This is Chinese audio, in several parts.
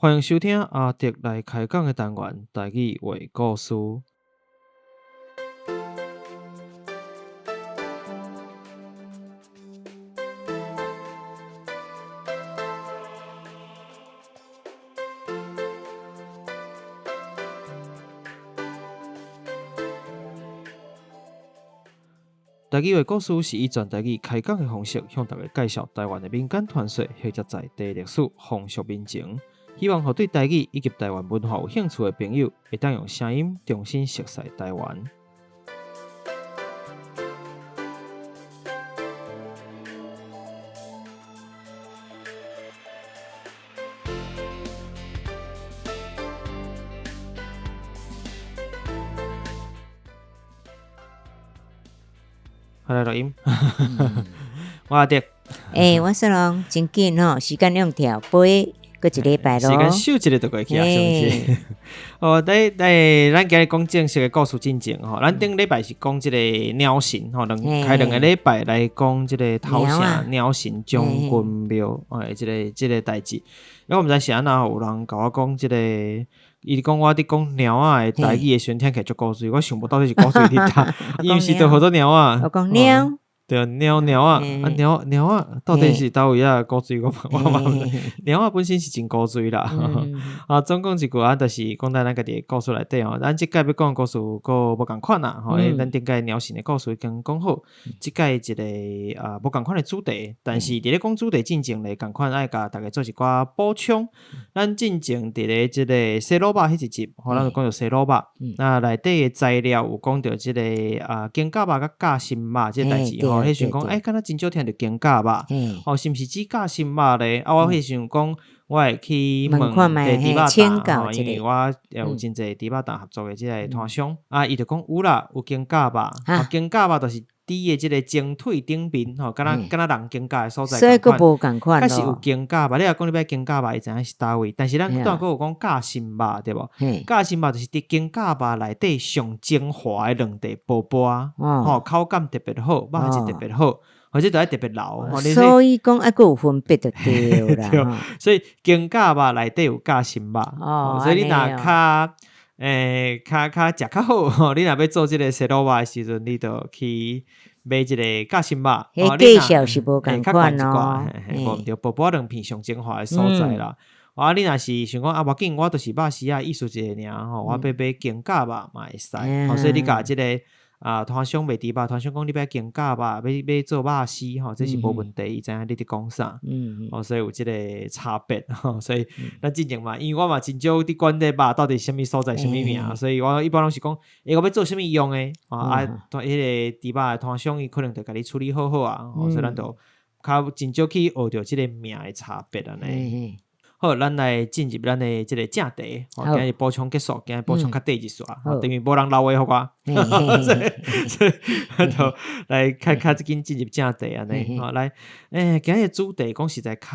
欢迎收听阿迪来开讲的单元台语话故事。台语话故事是以全台语开讲的方式，向大家介绍台湾的民间传说或者在地历史、风俗民情。希望和对台语以及台湾文化有兴趣的朋友，会当用声音重新熟悉台湾。来录音，我阿迪。我说咯，真紧吼，时间用跳飞，过一礼拜咯。时间咻一日就过去啊，是不是？咱今日讲正式的故事进前吼，咱顶礼拜是讲即个鸟神吼，开两个礼拜来讲即个头城鸟神将军庙即个代志。因为我毋知是安那有人甲我讲即个。伊讲我伫讲鸟仔的台语的时阵听起来足古锥，我想无到底是古锥伫搭，伊毋是着好多鸟仔。我讲鸟，对鸟啊，鸟啊，到底是倒位啊古锥？我鸟啊本身是真古锥啦。总共一句啊，就是讲咱家己的故事内底吼，咱即届要讲的故事佫无共款啦。吼，咱顶届鸟神的故事已经讲好，即届一个无共款的主题，但是伫咧讲主题进前咧，共款爱甲大家做一寡补充。咱进前伫咧即个西罗巴迄一集，吼，咱就讲到西罗巴。那内底的材料有讲到即个金甲肉甲夹心肉即个代志吼。迄时阵讲，敢若真少听着金甲肉，是毋是指夹心肉咧？我迄时阵讲，我会去问第猪肉因为我有真侪猪肉蛋合作的即个摊商，伊就讲有啦，有金甲肉，金甲肉就是猪的即个前腿顶面，敢若人金甲的所在，所以佫无共款咯。但是有金甲肉，你若讲你要金甲肉，伊知影是倒位，但是咱段佫有讲夹心肉，对无？夹心肉就是伫金甲肉内底上精华的两块薄薄，口感特别好，肉质特别好。或者就爱特别老，所以讲还佫有分别就对啦。对，所以金甲肉内底有夹心肉，所以你若较食较好，你若要做即个西罗瓦的时阵，你就去买即个夹心肉。迄价钱是无共款咯，无毋对，薄薄两片上精华的所在啦。你若是想讲无紧，我就是肉丝啊，意思一个尔吼，我要买金甲肉嘛会使，所以你甲即个。摊商卖猪肉，摊商讲你要金甲肉，要做肉丝吼，这是无问题。伊知影你伫讲啥，所以有即个差别吼。所以咱进前嘛，因为我嘛真少伫管这肉到底什么所在、什么名，所以我一般拢是讲，我要做什么用诶？迄个猪肉的摊商伊可能就甲你处理好啊，所以咱就较真少去学着即个名的差别安尼。好，咱来进入咱的即个正题，今日补充结束，今日补充较短一撮，等于无人留话互我，所以就来较紧进入正题安尼。来，今日主题讲实在较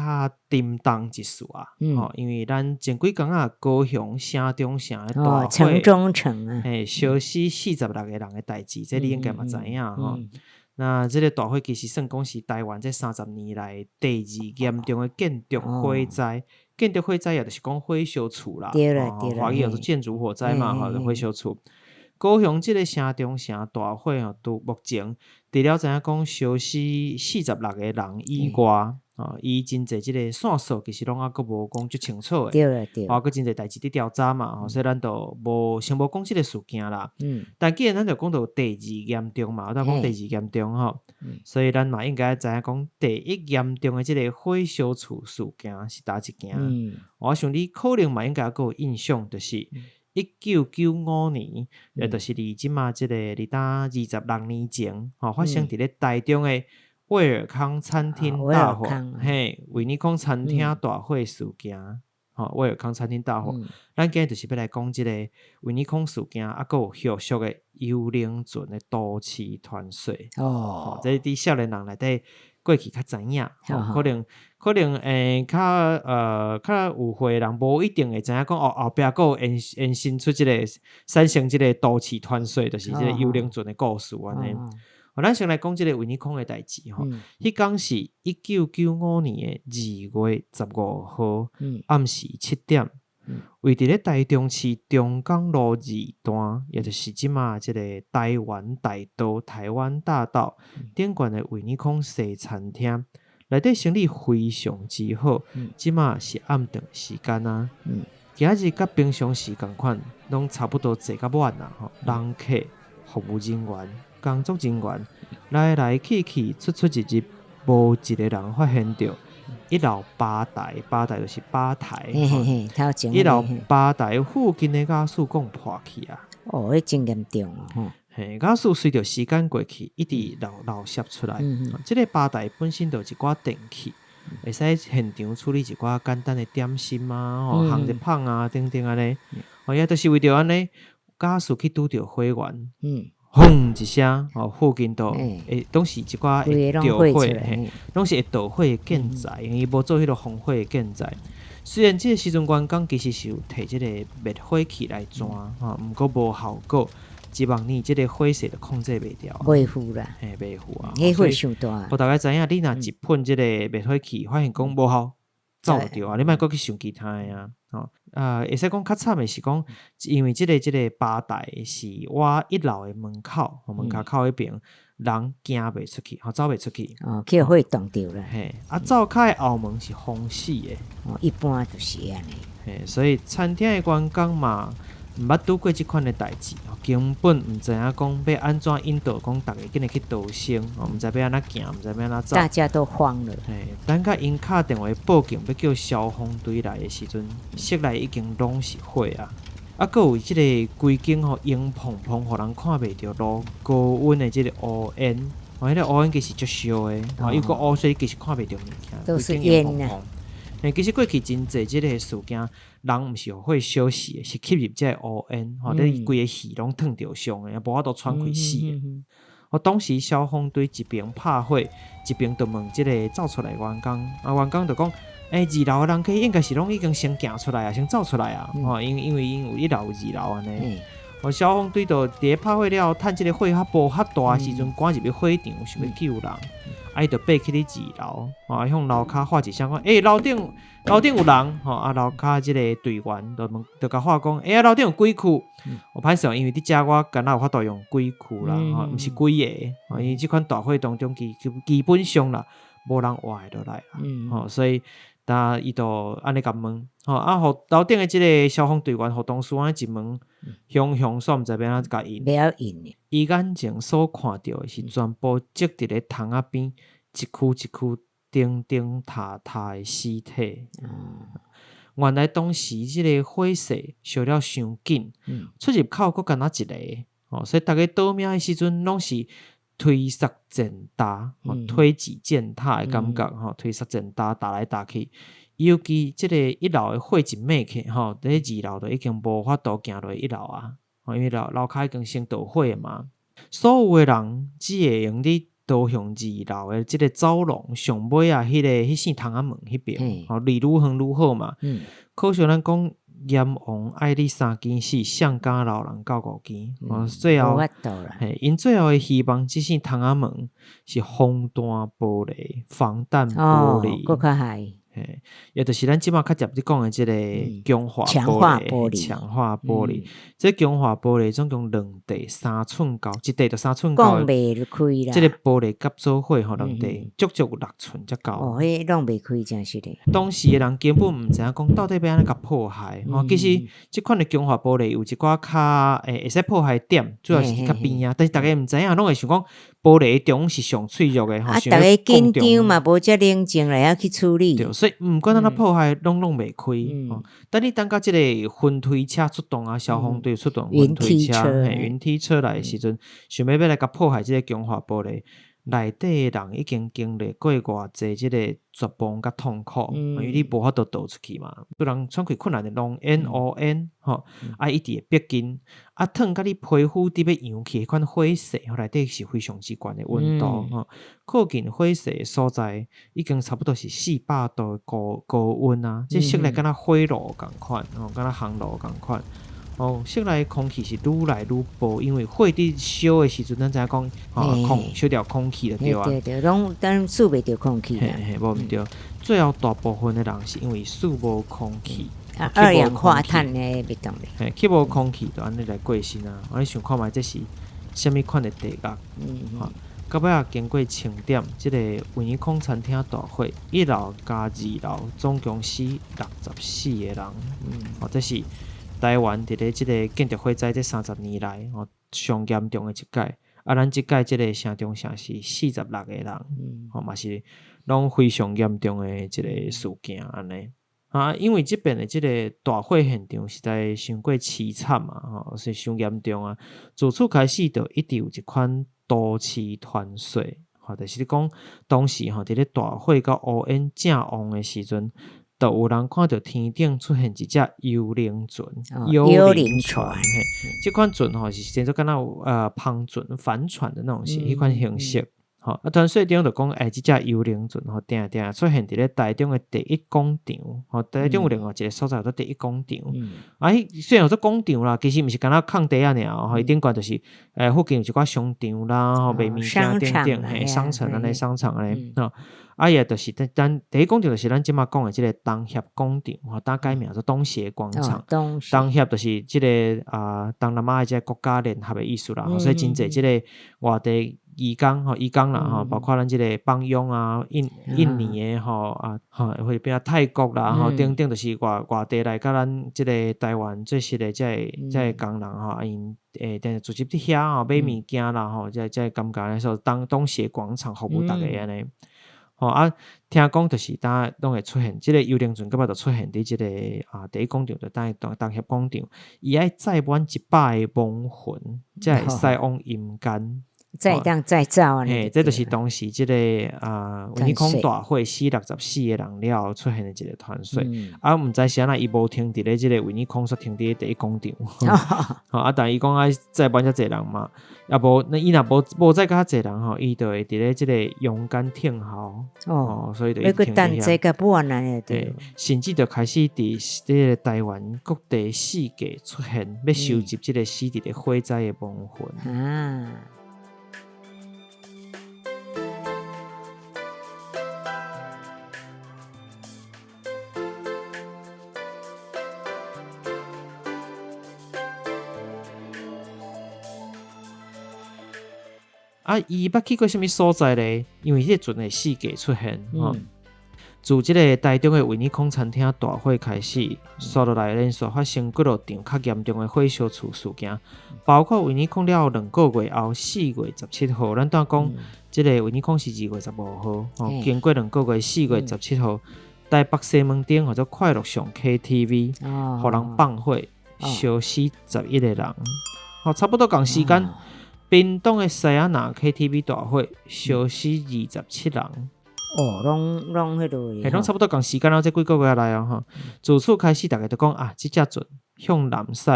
沉重一撮啊，因为咱前几工高雄城中城的大火，城中城啊，烧死46个人的代志，这你应该嘛知影吼。那这个大火其实算讲是台湾这30年来第2严重的建筑火灾。建筑火灾也就是讲火烧厝啦，华语叫做建筑火灾嘛，火烧厝。高雄这个城中城大火到目前除了知影讲烧死46个人以外，伊真侪即个线索其实拢还佫无讲足清楚诶，佫真侪代志伫调查嘛，所以咱就先无讲即个事件啦。但既然咱就讲到第2严重嘛，我讲第2严重吼，所以咱嘛应该知影讲第1严重诶即个火烧厝事件是倒一件。我想你可能嘛应该佫有印象，就是1995年，就是伫即嘛即个伫当26年前，发生伫咧台中诶。威尔康餐厅大火，维尼康餐厅大火事件，威尔康餐厅大火，咱今日就是要来讲即个维尼康事件，佫有后续的幽灵船的都市传说。这伫少年人内底过去较知影，可能较有会人无一定会知影讲后壁佫有延伸出即个产生即个都市传说，就是即个幽灵船的故事安尼。咱先来讲即个维尼康的代志吼。迄天是1995年的2月15号，暗时7点，位伫咧台中市中港路2段，也就是即马即个台湾大道、台湾大道顶悬的维尼康西餐厅，内底生意非常之好。即马是暗顿时间啊，今日甲平常时共款，拢差不多坐甲晚啦吼。人客、服务人员、工作人员来来去去、出出入入，无一个人发现着一楼吧台，吧台就是吧台，一楼吧台附近的家属讲破去啊。哦，迄真严重哦。嘿，家属随着时间过去，一直漏摄出来。即个吧台本身就一寡电器。会使现场处理一寡简单的点心啊，烘一芳啊，等等安尼，也就是为着安尼，家属去拄着火源，轰一声，附近都拢是一寡会着火，拢是会导火的建材，因为无做迄个防火的建材。虽然即个时阵员工其实是有摕即个灭火器来钻，毋过无效果。希望你即个火势就控制袂掉，袂赴啦，袂赴啊！迄火伤大。我大概知影，你若一喷即个灭火器，发现讲无效，走掉啊！你莫搁去想其他的啊！会使讲较惨的是讲，因为即个吧台是我1楼的门口，门口迄边人行袂出去，走袂出去。去火挡掉啦。嘿，走开后门是封死的。一般就是安尼。嘿，所以餐厅的员工嘛。毋捌拄过即款的代志，根本毋知影讲要安怎引导讲逐个今日去逃生，毋知要安怎行，毋知要安怎走。大家都慌了。等甲因敲电话报警，要叫消防队来的时阵，室内已经拢是火啊！阁有即个规间烟蓬蓬，互人看袂着路，高温的即个乌烟，迄个乌烟其实足烧的，有个乌水其实看袂着物件，都是烟啊。其实过去真侪即个事件，人毋是会烧死的，是吸入即个乌烟，你规个气拢烫着伤的，无法度喘气死的。当时消防队一边拍火，一边就问即个走出来的员工，员工就讲，2楼的人客应该是拢已经先行出来啊，先走出来啊，因为有1楼有2楼安尼。消防队就伫拍火了，趁即个火无遐大的时阵，赶入去火场，想要救人。就爬去2楼，向楼骹喊一声讲：楼顶有人，楼骹即个队员就甲喊讲：楼顶有鬼窟。我歹势，因为伫遮我敢若有法度用鬼窟啦，毋是鬼个，因为即款大火当中基本上啦，无人活会落来啦，所以伊就安尼甲问，互楼顶的即个消防队员，互同事安一问，凶煞毋知要安怎甲因，伊眼前所看到的是全部积伫咧窗仔边，一区一区钉钉塌塌的尸体。原来当时即个火势烧了伤紧，出入口阁敢若一个，所以大家倒命的时阵拢是推塞践踏，推挤践踏的感觉，推塞践踏打来打去。尤其即个1楼的火一灭去，伫2楼就已经无法度行落1楼啊，因为楼骹已经先导火嘛。所有的人只会用你导向2楼的即个走廊上尾啊，迄扇窗仔门迄边，离愈远愈好嘛。可惜咱讲阎王爱你3件事，上敢老人到5件，最后因最后的希望，即扇窗仔门是防弹玻璃、防弹玻璃，更较害。也就是咱即马较接你讲的即个强化玻璃，强化玻璃。这强化玻璃总共2地3寸高，一地就3寸高。讲袂开啦。这个玻璃夹做伙2地足足6寸才高。迄弄袂开真是的。当时的人根本毋知影讲到底要安怎甲破坏。其实即款的强化玻璃有一寡较会使破坏点，主要是较边啊。但是大家毋知影，拢会想讲玻璃中是上脆弱的。大家紧张嘛，无遮冷静来去处理。所以毋管安怎破坏，拢袂开。等你等到即个分推车出动啊，消防队出动分推车、云梯车来的时阵，想要来甲破坏即个强化玻璃，内底的人已经经历过偌济即个绝望甲痛苦，因为你无法度逃出去嘛，不然喘气困难的浓烟乌烟，一直会逼近，烫甲你皮肤伫要扬起迄款火势，内底是非常之悬的温度，靠近火势的所在已经差不多是400度的高温啊，即室内敢若火炉共款，敢若烘炉共款。室内空气是愈来愈薄，因为火伫烧的时阵，咱知影讲烧掉空气就对啊。对，拢咱数袂着空气啦。无毋对。最后大部分的人是因为数无空气，二氧化碳的袂动咧。吸无空气，就安尼来过身啊！你想看觅这是虾米款的地狱？到尾经过清点，即个维尼空餐厅大火，1楼加2楼总共死64个人。这是台湾伫咧即个建筑火灾这30年来上严重的一届。咱即届即个城中城是46个人，嘛是拢非常严重的一个事件安尼。因为即边的即个大火现场实在伤过凄惨嘛，是伤严重啊。自此开始，就一直有一款都市传说，就是讲当时伫咧大火甲乌烟正旺的时阵，就有人看到天顶出现一只幽灵船，幽灵船。这款船是现做敢若有篷船、帆船的那种迄款形式。传说中就讲，即只幽灵船定定出现伫咧台中的第一广场。台中有另外一个所在叫做第一广场。虽然有做广场啦，其实毋是敢若空地啊尔，伊顶悬就是附近有一寡商场啦，卖物件等等，商城安尼商场安尼。也就是咱第一广场就是咱即马讲的即个东协广场，大改名做东协广场。东协就是即个东南亚即个国家联合的意思啦，所以真侪即个外地移工啦，包括咱即个帮佣啊、印尼的或者变泰国啦，等等就是外地来甲咱即个台湾做实的这工人因等组织伫遐买物件啦，这感觉咧说东协广场服务大家安尼。听讲就是当拢会出现，即个幽灵船根本就出现伫即个第一广场，就东协广场，伊爱载满100个亡魂，才会驶往阴间。再造啊！这就是当时即个维尼空大火死64个人了后出现的一个传说。毋知是安那伊无停伫咧即个维尼空，煞停伫咧第一广场。但伊讲爱载满遮济人嘛，也无那伊若无载较济人伊就会伫咧即个阳间听候。所以就一直停伫遐。对，甚至就开始伫即个台湾各地四界出现，要收集即个死伫咧火灾的亡魂。伊捌去过什么所在咧？因为迄阵的四界出现，自即个台中的维尼空餐厅大火开始，续落来连续发生几落场较严重的火烧厝事件，包括维尼空了后2个月后4月17号，咱当讲即个维尼空是2月15号，经过2个月4月17号，台北西门町或者快乐上 KTV， 互人放火烧死11个人，差不多同时间。屏东的西雅那 KTV 大火烧死27人，拢迄落，拢差不多同时间这几个月来自此开始，大家都讲这只船向南驶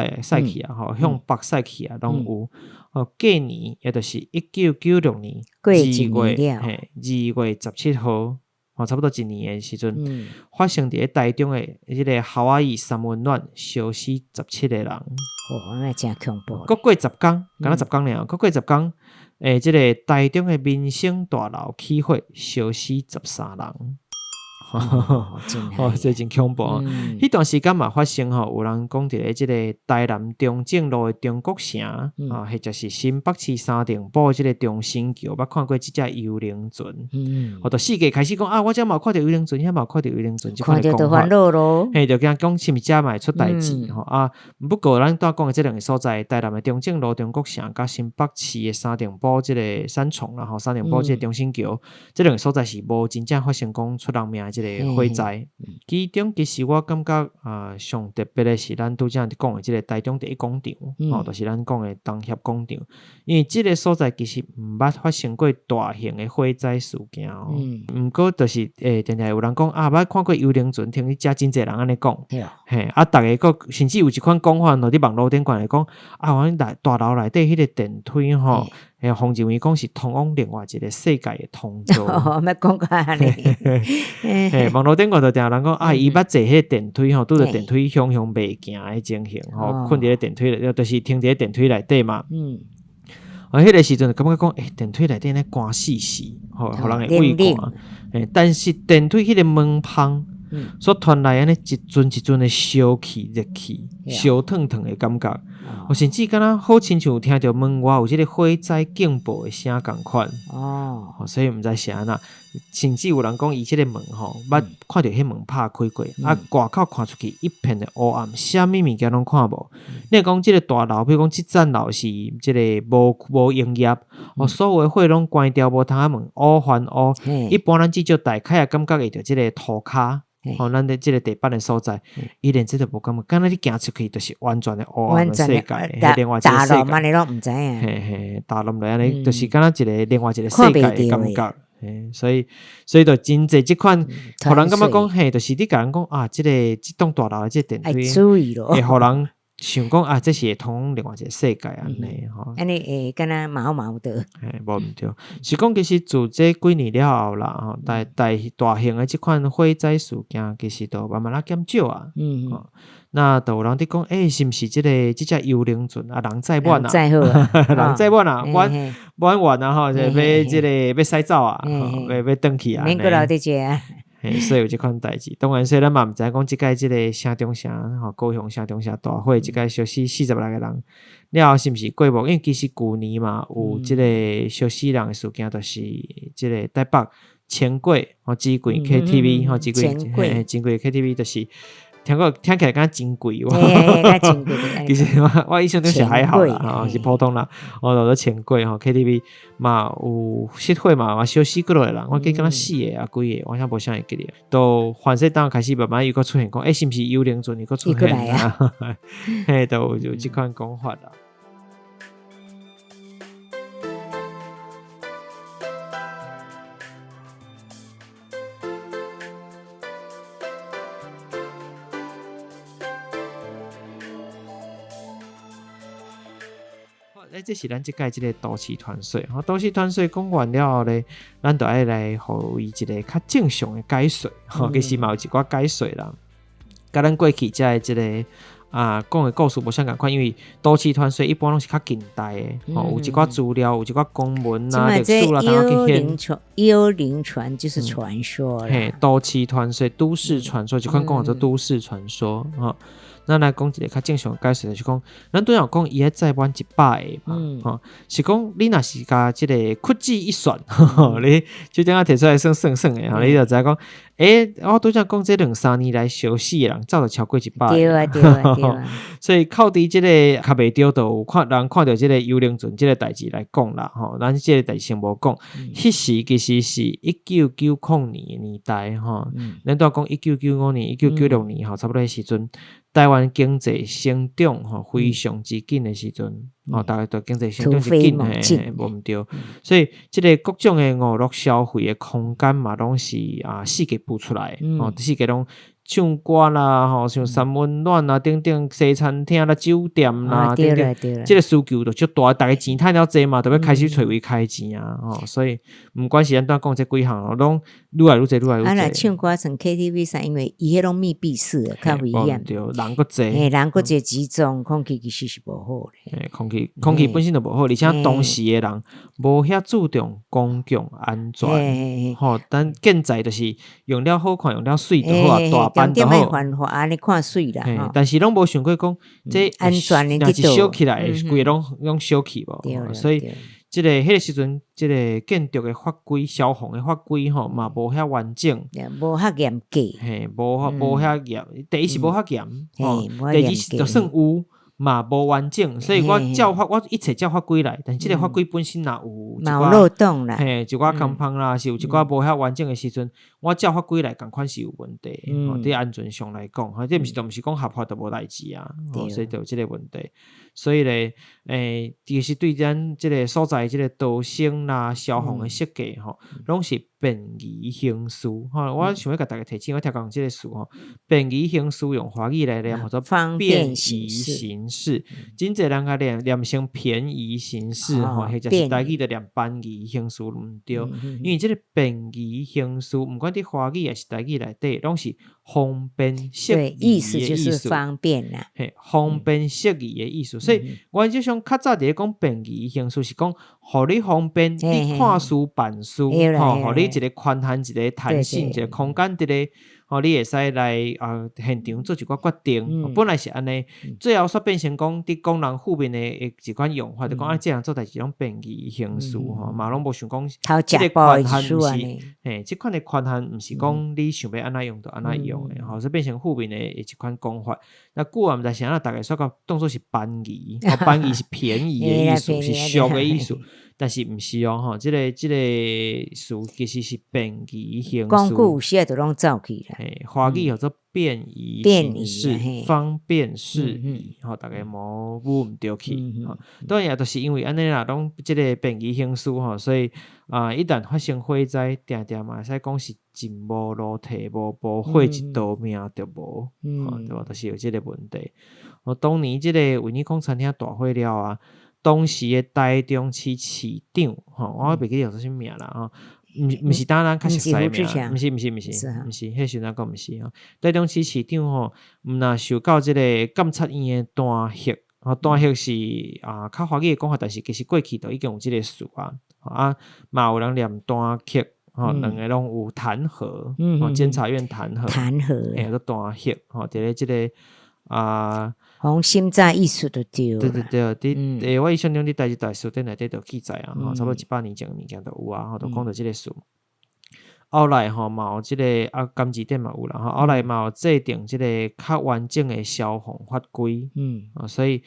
去向北驶去拢有。隔年也就是1996年2月17号，差不多1年的时阵，发生伫台中的迄个夏威夷三温暖烧死17个人。那真恐怖。过10天，敢若10天了。过10天，即个台中的民生大楼起火，烧死13人。这真恐怖。迄段时间嘛发生有人讲伫咧即个台南中正路的中国城或者是新北市三重埔即个中心桥，捌看过即只幽灵船。或者世界开始讲我遮嘛有看到幽灵船，遐嘛有看到幽灵船，看到就烦恼咯。就惊讲是毋是遮嘛会出代志不过咱拄讲的即两个所在，台南的中正路、中国城，甲新北市的三重埔即个三重啦，三重埔即个中心桥，即两个所在是无真正发生讲出人命的即个火灾。其中其实我感觉上特别的是咱拄则讲的即个台中第一广场，就是咱讲的东协广场，因为即个所在其实毋捌发生过大型的火灾事件毋过就是定定有人讲捌看过幽灵船，听你遮真侪人安尼讲，逐个个甚至有一款讲法，伫网络顶管来讲阮大楼内底迄个电梯洪志伟讲是通往另外一个世界的通道。哦，莫讲个安尼。网络顶我就定人讲啊，伊捌坐迄个电梯吼，拄着电梯向袂行的情形吼，困伫咧电梯内，就是停伫咧电梯内底嘛。迄个时阵感觉讲，电梯内底咧寒死死，吼，互人会畏寒。但是电梯迄个门窗所传来安尼一阵一阵的烧气、热气、烧烫烫的感觉，甚至敢若好亲像有听到门外有即个火灾警报的声共款。所以毋知是安那，甚至有人讲伊即个门吼，捌看到迄门拍开过，外口看出去一片的黑暗，啥物物件拢看无。你讲即个大楼，比如讲即层楼是即个无营业，所有的火拢关掉，无通门乌翻乌。一般咱至少大概也感觉会着即个涂骹。咱的即个地板的所在，伊连这都无感觉，敢若你行出去就是完全的黑暗的世界，另外一个世界。大楼毋知影，大楼来安尼，就是敢若一个另外一个世界的感觉。所以就真侪即款，互人感觉讲，就是你甲人讲啊，即栋大楼的即电梯，会互人想讲啊，这是会通另外一个世界安尼吼。安尼会敢若毛的。无毋对，是讲其实自这几年了后啦，吼，大型的即款火灾事件，其实都慢慢啊减少啊。那都有人伫讲，是毋是即只幽灵船啊，人载满啊，人载满啊，满完啊吼，就要即个要驶走啊，要登去啊。免过留伫遮啊。所以有即款代志，当然，所以咱嘛毋知讲即届即个城中城吼，高雄城中城大火，即届烧死46个人，了后是毋是过目？因为其实旧年嘛有即个烧死人的事件，就是即个台北钱柜吼，钱柜 KTV 吼，钱柜 KTV 就是。听起来敢真贵喎，真贵。其实我印象中是还好啦，是普通啦。就钱柜吼 KTV 嘛有失火嘛，烧死几落的人，我记敢若4个啊几个，我想无啥会记哩。都反正当开始慢慢又搁出现讲，是毋是幽灵船又搁出现啊？都有即款讲法啦。这是咱即届即个都市团税，都市团税讲完了后咧，咱就爱来互伊一个较正常的解税，其实嘛有一寡解税啦。甲咱过去遮即个讲的故事无相共款，因为都市团税一般拢是较近代的，有一寡资料，有一寡公文啊、历史啦，大家去现。幽灵船就是传说啦，都市团税、都市传说，这款讲做都市传说咱来讲一个较正常的解释，就是讲，咱拄有讲伊迄载满100个嘛，是讲你若是甲即个屈指一算，你就等下摕出来算的，你就知讲，我拄则讲这2-3年来烧死的人，早就超过100个。对啊。所以靠伫即个较袂着，就有人看到即个幽灵船即个代志来讲啦，咱即个代志先无讲。迄时其实是1990年的年代，咱拄讲1995年、1996年，差不多时阵。台湾经济成长非常之紧的时阵，大概都经济成长之紧无毋对，所以即个各种的娱乐消费的空间嘛，拢是世界布出来的，世界拢唱歌啦，像三温暖啦，等等西餐厅啦、酒店啦，等等，即个需求就足大，大家钱趁了济嘛，就要开始找位开钱啊，所以毋管是咱拄讲这几项拢愈来愈济。若唱歌像 KTV 上，因为伊迄拢密闭式的，较危险。对，人搁济，人搁济集中，空气其实是无好的。空气本身就无好，而且当时的人无遐注重公共安全，但现在就是用了好看，用了水就好啊，大班就好。你看水啦，但是拢无想过讲，这安全若是烧起来，规个拢烧起无，所以。即个迄个时阵，即个建筑的法规、消防的法规嘛无遐完整，无遐严格，无遐严。第一是无遐严，第二是就算有嘛无完整，所以我一切照法规来，但是即个法规本身若有一寡漏洞啦，一寡空隙啦，是有一寡无遐完整的时阵，我照法规来共款是有问题。伫安全上来讲，这毋是讲合法就无代志啊，所以就有即个问题。所以咧，其实对咱即个所在即个道省啦、消防的设计拢是便宜形式我想要甲大家提醒，我听讲这个词便宜形式用华语来念叫做便宜形式，真侪人甲念成便宜形式或者是台语的念便宜形式毋对，因为这个便宜形式毋管伫华语还是台语内底拢是方便适宜的意思，意思就是方便啦，方便适宜的意思，所以我就想较早伫讲便宜形式是讲互你方便你看书办书互你一个宽限一个弹性一个空间一个你会使来现场做一个决定，本来是安尼，最后煞变成讲伫工人负面的一款用法，就讲这样做代志拢便宜形式嘛拢无想讲这个宽限毋是这款的宽限毋是讲你想要安怎用就安怎用的所以变成负面的一款讲法。那久啊毋知是安怎大概煞个当作是便宜便宜是便宜的意思是俗的意思，但是毋是这个词其实是便宜形式，讲久有时就拢走去啦。华语叫做便宜形式，方便适宜大家无误毋对去当然也就是因为安尼啦，拢即个便宜形式所以一旦发生火灾定定嘛会使讲是进无路退无步，火一刀命就无对吧，就是有即个问题。当年即个维尼康餐厅大火了当时的台中市市长我袂记得叫啥名啦毋是当然较熟悉名，毋是，迄时阵讲毋是台中市市长毋若受到即个监察院的弹劾弹劾是较华语的讲法，但是其实过去都已经有即个词嘛有人念弹劾两个拢有弹劾监察院弹劾叫做弹劾伫咧即个红心在艺术就对了，对，我印象中伫台大书店内底都有记载差不多100年前的物件都有都讲到即个事。后来嘛有即个甘蔗店嘛有啦后来嘛有制定即个较完整的消防法规所以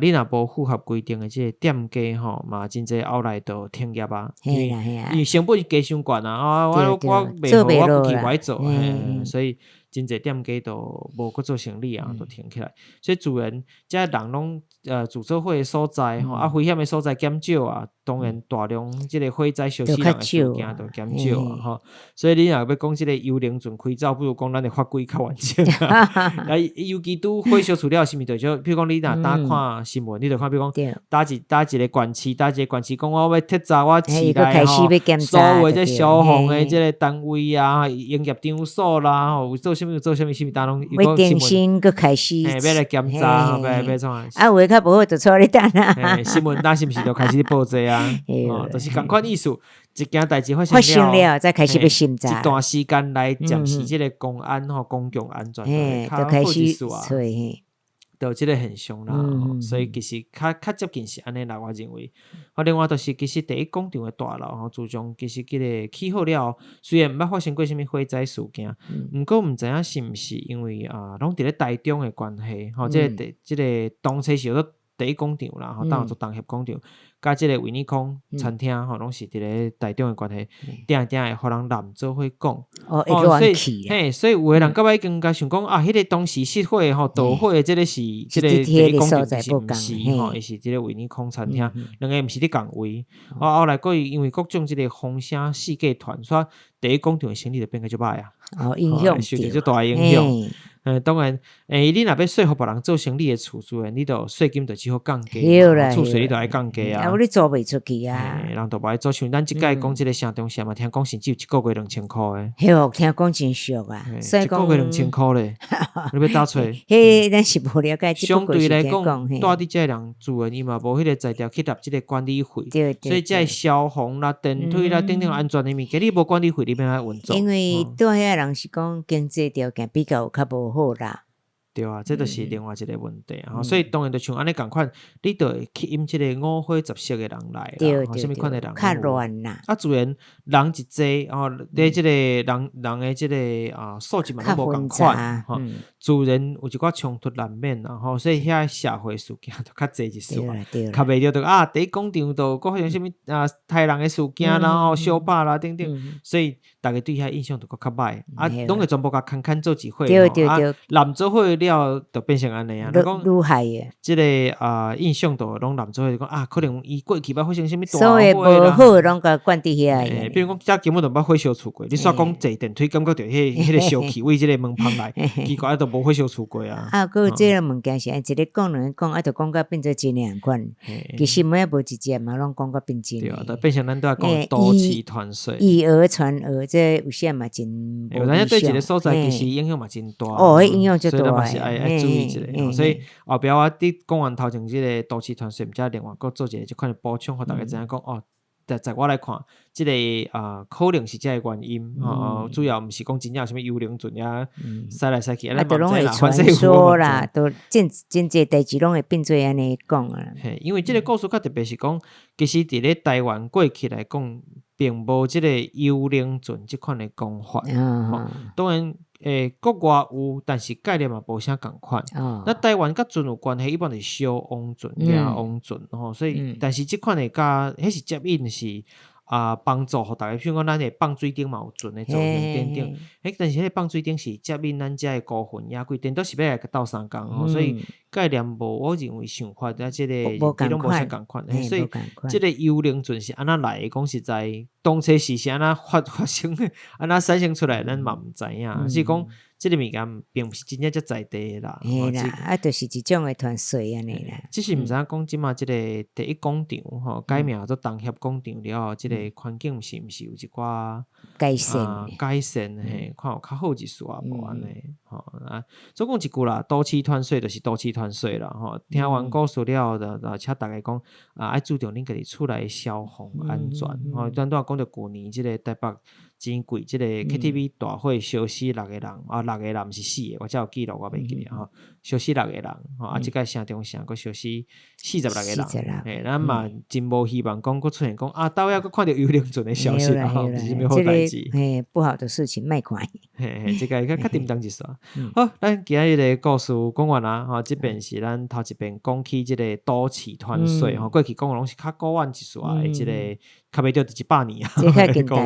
你若无符合规定的即个店家嘛真济后来都停业因为成本加伤悬我袂好我不去歪做所以真济店家都无搁做生意都停起来，所以自然这人拢自做火的所在危险的所在减少当然大量即个火灾烧死人的事件就减少所以你若要讲即个幽灵船开走，不如讲咱的法规较完整尤其拄火烧厝了是毋是就像比如讲你若打看新闻你就看比如讲打一个管区讲我要剔查我市内所有这消防的即个单位营业场所啦有做什么单拢要更新佮开始要来检查要创有较无好就错你等新闻是毋是就开始报这就是同款意思，一件代志发生了再开始要审查一段时间来暂时即个公安公共安全就开始找就即个现象啦所以其实较接近是安尼啦我认为另外就是其实第一工厂的大楼自从其实即个起好了虽然毋捌发生过什么火灾事件毋过毋知影是毋是因为拢伫咧台中的关系即个当初是叫做第一工厂啦当做东协工厂甲即个维尼康餐厅拢是伫咧台中的关系定会互人南做伙讲会乱去所以有的人到尾已经想讲迄个当时失火导火的即个是即个第一工厂是毋是伊是即个维尼康餐厅两个毋是伫共位后来因为各种即个风声四界传说第一工厂的生意就变个足歹影响受着足大影响当然你若要说服别人做生意的厝自然你就税金就只好降低厝税你就爱降低你做袂出去人都无爱做，像咱即届讲即个城中线嘛，听讲甚至有1个月2000块的听讲真俗所以讲1个月2000块咧你要打找咱是无了解相对来讲住伫这人住的伊嘛无迄个在调去纳即个管理费所以这消防啦电梯啦等等安全的物件你无管理费你要安运作因为住遐人是讲经济条件比较较无好啦对这就是另外一个问题所以当然就像安尼共款你就会吸引即个五火十色的人来啦什么款的人较乱啦自然人一济咧即个人的即个素质嘛都无共款自然有一寡冲突难免所以遐社会事件就较济一丝较袂着就第一工厂就搁发生什么杀人的事件啦烧饱啦等等所以大家对遐印象就搁较歹拢会全部甲牵做一伙南做伙了就变成安尼啊。愈害诶，即个印象都拢男做伙讲啊，可能伊过去捌发生啥物大所以祸啦。无好拢甲灌伫遐。比如讲，遮根本就捌火烧厝过，你煞讲坐电梯，感觉着迄个烧气为即个门旁来，奇怪都无火烧厝过啊。还有即个物件是一个讲两个讲，啊，就讲甲变做真两款。其实每无一件嘛，拢讲甲变真。对啊，就变成咱都要讲多气团水，以讹传讹，这有些嘛真无理想。咱对一个所在其实影响嘛真大。迄影响就大。所以咱嘛是爱注意一下。所以后壁我伫讲完头前即个多气团水，毋则另外佫做一个即款的补充，互大家知影讲哦。在我来看，即个可能是这个原因，主要毋是讲真正有啥物幽灵船呀，驶来驶去，啊，都拢会传说啦，都真济代志拢会变做安尼讲啊。因为即个故事较特别是讲，其实伫咧台湾过去来讲，并无即个幽灵船即款的讲法。当然。国外有，但是概念嘛无啥共款。那台湾甲船有关系，一般是小汪船、亚汪船所以但是即款的甲迄是接应是帮助互大家，譬如讲咱的放水顶嘛有船的作用等等。但是迄个放水顶是接应咱遮的孤魂野鬼，顶都是要来斗相共所以概念无我认为想法即个伊拢无啥共款。所以即个幽灵船是安怎来的？讲实在，当初是安怎发生的，安怎产生出来，咱嘛毋知影。是讲即个物件并毋是真正遮在地啦。嘿啦，就是一种的团水安尼啦。只是毋知讲即马即个第一广场改名做东协广场了后，即个环境是毋是有一寡改善？看有较好一丝无安尼总共一句啦，多气团水就是多气团水啦听完故事了后，请大家讲爱注重恁家己厝内消防安全咱都讲着旧年即个台北真贵，即个 KTV 大火烧死6个人6个人毋是4个，我才有记录我袂记烧死6个人即个城中城佫烧死46个人咱嘛真无希望讲佫出现讲倒尾佫看到幽灵船的消息是啥物好代志不好的事情莫看即个较叮当一撮好，咱今日的故事讲完啦即边是咱头一遍讲起即个都市传说过去讲拢是较古晚一撮的即个较袂着第100年这较近代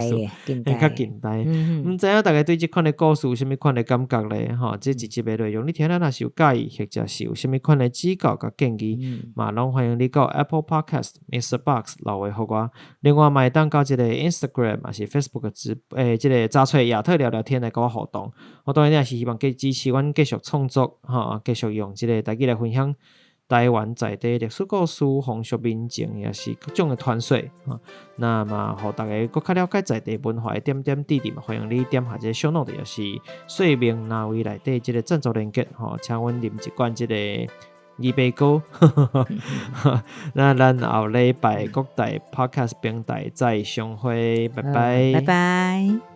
的较近代毋知影大家对即款的故事有啥物款的感觉咧这一集的内容你听咱若是有介意或者是有啥物款的指教甲建议嘛拢欢迎你到 Apple Podcast MixerBox 留话互我另外嘛会当到即个 Instagram 还是 Facebook 即个查找亚特聊聊天来甲我互动当然也是希望支持阮继续创作继续用即个台语来分享台湾在地历史故事、风俗民情，也是各种的传说那么，互大家更较了解在地文化的点点滴滴嘛，欢迎你点下这个小 note，也是说明哪位内底这个赞助连结请阮啉一罐这个二杯糕。那咱后礼拜各大 podcast 平台再相会，拜拜，拜拜。